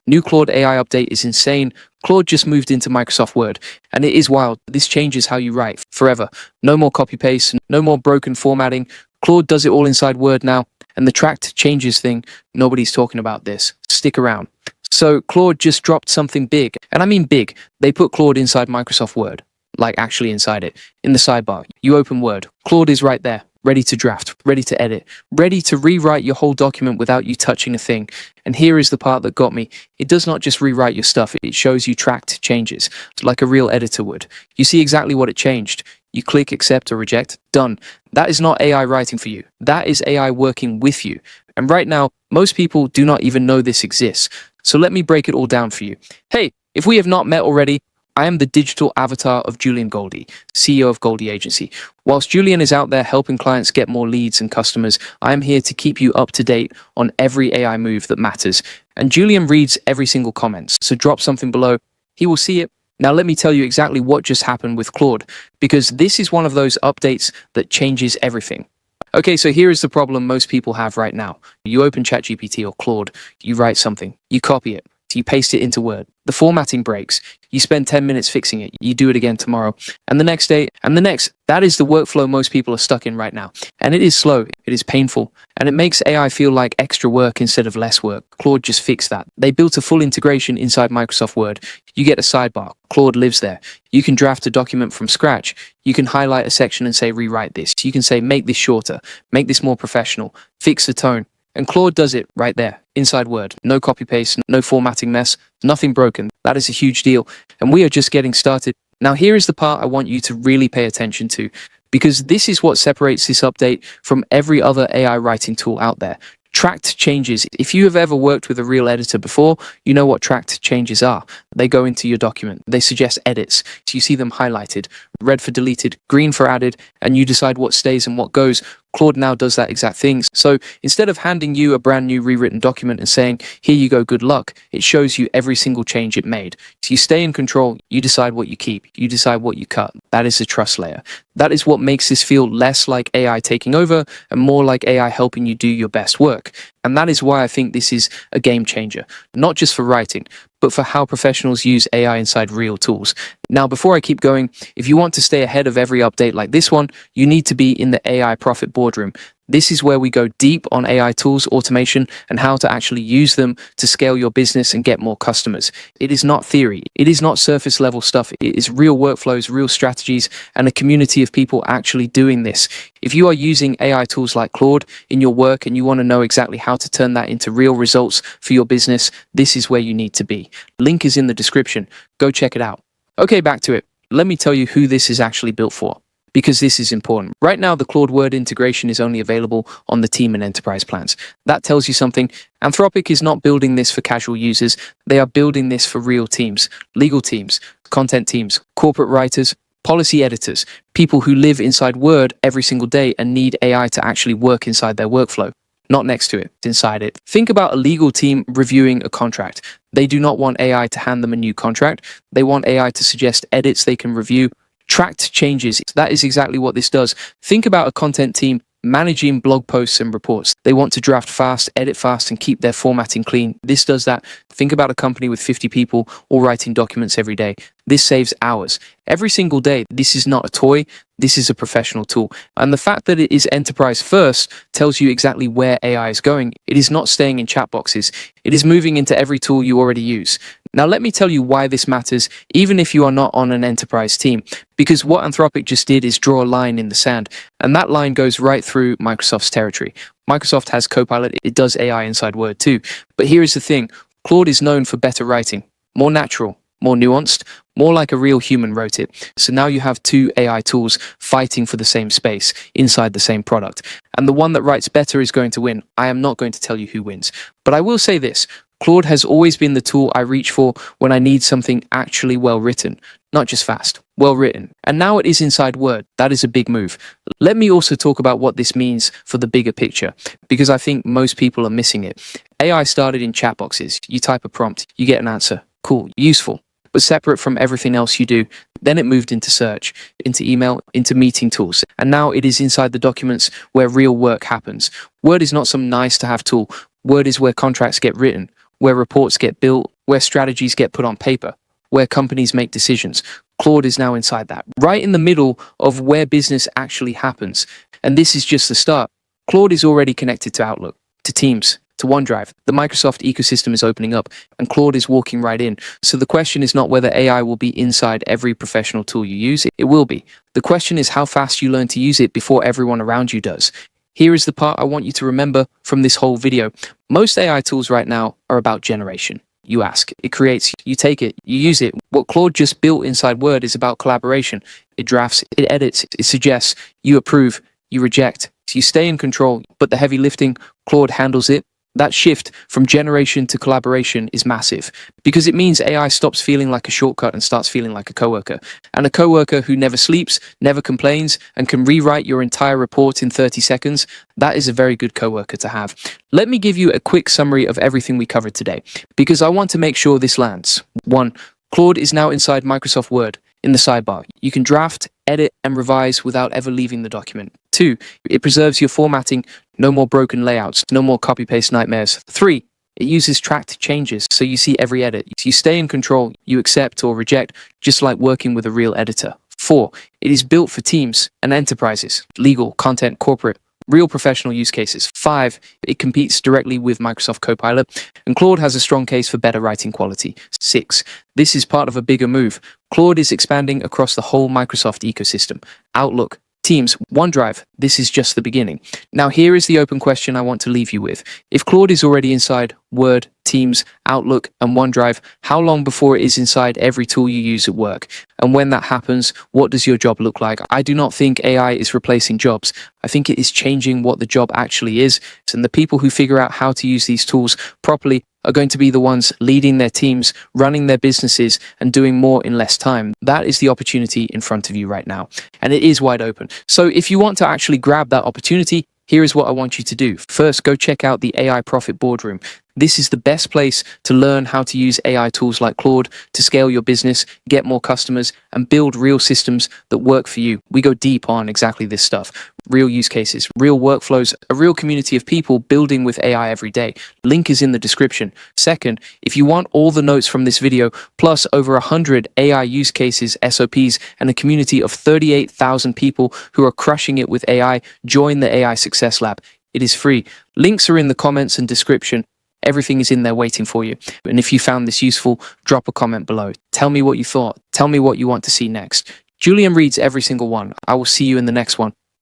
New Claude AI update is insane. Claude just moved into Microsoft Word, and it is wild. This changes how you write forever. No more copy paste, no more broken formatting. Claude does it all inside Word now, and the tracked changes thing, nobody's talking about this. Stick around. So Claude just dropped something big, and I mean big. They put Claude inside Microsoft Word, like actually inside it, in the sidebar. You open Word, Claude is right there, ready to draft, ready to edit, ready to rewrite your whole document without you touching a thing. And here is the part that got me. It does not just rewrite your stuff, it shows you tracked changes, like a real editor would. You see exactly what it changed. You click accept or reject, done. That is not AI writing for you. That is AI working with you. And right now, most people do not even know this exists. So let me break it all down for you. Hey, if we have not met already, I am the digital avatar of Julian Goldie, CEO of Goldie Agency. Whilst Julian is out there helping clients get more leads and customers, I am here to keep you up to date on every AI move that matters. And Julian reads every single comment, so drop something below. He will see it. Now let me tell you exactly what just happened with Claude, because this is one of those updates that changes everything. Okay, so here is the problem most people have right now. You open ChatGPT or Claude, you write something, you copy it, you paste it into Word. The formatting breaks. You spend 10 minutes fixing it. You do it again tomorrow. And the next day, and the next. That is the workflow most people are stuck in right now. And it is slow. It is painful. And it makes AI feel like extra work instead of less work. Claude just fixed that. They built a full integration inside Microsoft Word. You get a sidebar. Claude lives there. You can draft a document from scratch. You can highlight a section and say, rewrite this. You can say, make this shorter. Make this more professional. Fix the tone. And Claude does it right there, inside Word. No copy paste, no formatting mess, nothing broken. That is a huge deal. And we are just getting started. Now here is the part I want you to really pay attention to, because this is what separates this update from every other AI writing tool out there. Tracked changes. If you have ever worked with a real editor before, you know what tracked changes are. They go into your document. They suggest edits. So you see them highlighted, red for deleted, green for added, and you decide what stays and what goes. Claude now does that exact thing. So instead of handing you a brand new rewritten document and saying, here you go, good luck, it shows you every single change it made. So you stay in control. You decide what you keep. You decide what you cut. That is the trust layer. That is what makes this feel less like AI taking over and more like AI helping you do your best work. And that is why I think this is a game changer, not just for writing, but for how professionals use AI inside real tools. Now, before I keep going, if you want to stay ahead of every update like this one, you need to be in the AI Profit Boardroom. This is where we go deep on AI tools, automation, and how to actually use them to scale your business and get more customers. It is not theory. It is not surface level stuff. It is real workflows, real strategies, and a community of people actually doing this. If you are using AI tools like Claude in your work and you want to know exactly how to turn that into real results for your business, this is where you need to be. Link is in the description. Go check it out. Okay, back to it. Let me tell you who this is actually built for, because this is important. Right now, the Claude Word integration is only available on the team and enterprise plans. That tells you something. Anthropic is not building this for casual users. They are building this for real teams, legal teams, content teams, corporate writers, policy editors, people who live inside Word every single day and need AI to actually work inside their workflow. Not next to it, inside it. Think about a legal team reviewing a contract. They do not want AI to hand them a new contract. They want AI to suggest edits they can review. Tracked changes. That is exactly what this does. Think about a content team managing blog posts and reports. They want to draft fast, edit fast, and keep their formatting clean. This does that. Think about a company with 50 people all writing documents every day. This saves hours. Every single day. This is not a toy. This is a professional tool. And the fact that it is enterprise first tells you exactly where AI is going. It is not staying in chat boxes. It is moving into every tool you already use. Now, let me tell you why this matters, even if you are not on an enterprise team, because what Anthropic just did is draw a line in the sand, and that line goes right through Microsoft's territory. Microsoft has Copilot. It does AI inside Word too. But here is the thing. Claude is known for better writing, more natural, more nuanced, more like a real human wrote it. So now you have two AI tools fighting for the same space inside the same product. And the one that writes better is going to win. I am not going to tell you who wins. But I will say this. Claude has always been the tool I reach for when I need something actually well written, not just fast, well written. And now it is inside Word. That is a big move. Let me also talk about what this means for the bigger picture, because I think most people are missing it. AI started in chat boxes. You type a prompt, you get an answer. Cool, useful, but separate from everything else you do. Then it moved into search, into email, into meeting tools. And now it is inside the documents where real work happens. Word is not some nice to have tool. Word is where contracts get written. where reports get built, where strategies get put on paper, where companies make decisions. Claude is now inside that, right in the middle of where business actually happens. And this is just the start. Claude is already connected to Outlook, to Teams, to OneDrive. The Microsoft ecosystem is opening up, and Claude is walking right in. So the question is not whether AI will be inside every professional tool you use. It will be. The question is how fast you learn to use it before everyone around you does. Here is the part I want you to remember from this whole video. Most AI tools right now are about generation. You ask, it creates, you take it, you use it. What Claude just built inside Word is about collaboration. It drafts, it edits, it suggests, you approve, you reject. So you stay in control, but the heavy lifting, Claude handles it. That shift from generation to collaboration is massive because it means AI stops feeling like a shortcut and starts feeling like a coworker. And a coworker who never sleeps, never complains, and can rewrite your entire report in 30 seconds, that is a very good coworker to have. Let me give you a quick summary of everything we covered today because I want to make sure this lands. 1. Claude is now inside Microsoft Word in the sidebar. You can draft, edit, and revise without ever leaving the document. 2. It preserves your formatting. No more broken layouts, no more copy-paste nightmares. 3. It uses tracked changes, so you see every edit. You stay in control, you accept or reject, just like working with a real editor. 4. It is built for teams and enterprises, legal, content, corporate, real professional use cases. 5. It competes directly with Microsoft Copilot, and Claude has a strong case for better writing quality. 6. This is part of a bigger move. Claude is expanding across the whole Microsoft ecosystem. Outlook, Teams, OneDrive, this is just the beginning. Now here is the open question I want to leave you with. If Claude is already inside Word, Teams, Outlook, and OneDrive, how long before it is inside every tool you use at work? And when that happens, what does your job look like? I do not think AI is replacing jobs. I think it is changing what the job actually is. And the people who figure out how to use these tools properly are going to be the ones leading their teams, running their businesses, and doing more in less time. That is the opportunity in front of you right now. And it is wide open. So if you want to actually grab that opportunity, here is what I want you to do. First, go check out the AI Profit Boardroom. This is the best place to learn how to use AI tools like Claude to scale your business, get more customers, and build real systems that work for you. We go deep on exactly this stuff. Real use cases, real workflows, a real community of people building with AI every day. Link is in the description. Second, if you want all the notes from this video, plus over 100 AI use cases, SOPs, and a community of 38,000 people who are crushing it with AI, join the AI Success Lab. It is free. Links are in the comments and description. Everything is in there waiting for you. And if you found this useful, drop a comment below. Tell me what you thought. Tell me what you want to see next. Julian reads every single one. I will see you in the next one.